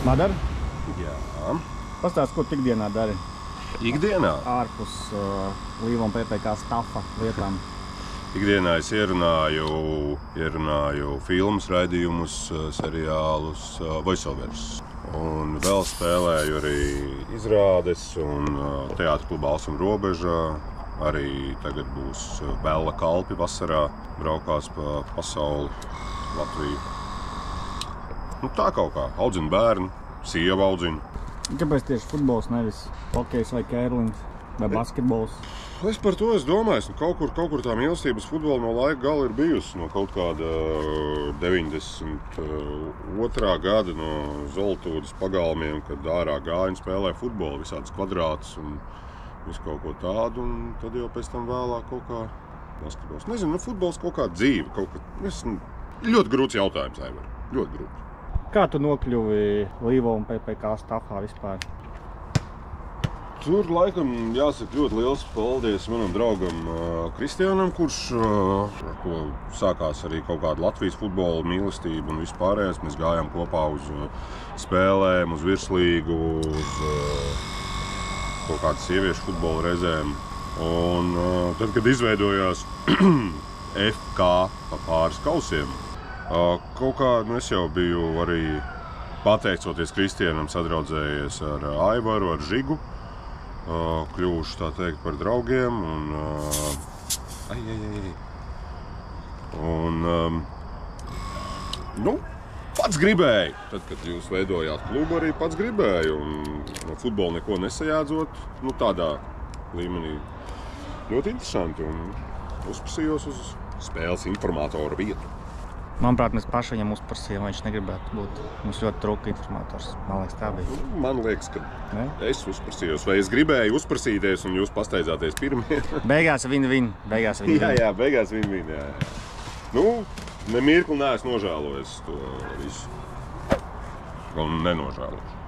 Madara? Jā. Pastāst, ko tu ikdienā dari? Ikdienā? Ārpus Līva un PPK stafa lietām. Ikdienā es ierunāju filmas, raidījumus, seriālus, voiceovers. Un vēl spēlēju arī izrādes un teātra klubā Alsuma robeža. Arī tagad būs Bella kalpi vasarā, braukās pa pasauli, Latviju. Nu tā kaut kā, audzina bērnu, sieva audzina. Kāpēc tieši futbols, nevis hokejs vai kērlings vai basketbols? Es par to domāju, kaut kur tā mīlestības futbola no laika gala ir bijusi. No kaut kāda 92. gada no Zoltūdas pagalmiem, kad ārā gāja un spēlēja futbolu, visādas kvadrātus un visu kaut ko tādu. Un tad jau pēc tam vēlāk kaut kā basketbols. Nezinu, futbols kaut kā dzīve, ļoti grūts jautājums, Aivar, ļoti grūts. Kā tu nokļuvi Līva un PPK stafā vispār? Tur laikam jāsaka ļoti liels paldies manam draugam Kristiānam, kurš ar ko sākās arī kaut kāda Latvijas futbola mīlestība un vispārējais. Mēs gājām kopā uz spēlēm, uz virslīgu, uz kaut kādas sieviešu futbola reizēm. Un tad, kad izveidojās FK pa pāris kausiem, kaut kā es jau biju arī pateicoties Kristiānam sadraudzējies ar Aivaru, ar Žigu. Kļuvuši, tā teikt, par draugiem un pats gribēju. Tad, kad jūs veidojāt klubu, arī pats gribēju un no futbola neko nesajādzot, tādā līmenī ļoti interesanti un uzprasījos uz spēles informatoru vietu. Manuprāt, mēs paši viņam uzprasījām, vai viņš negribētu būt. Mums ļoti trūka informators. Man liekas, tā bija. Man liekas, ka es uzprasījos, vai es gribēju uzprasīties, un jūs pasteidzāties pirmie. Beigās win-win. Jā, beigās win-win, jā. Ne mirkli neesmu nožēlojis to visu. Un nenožēlošu.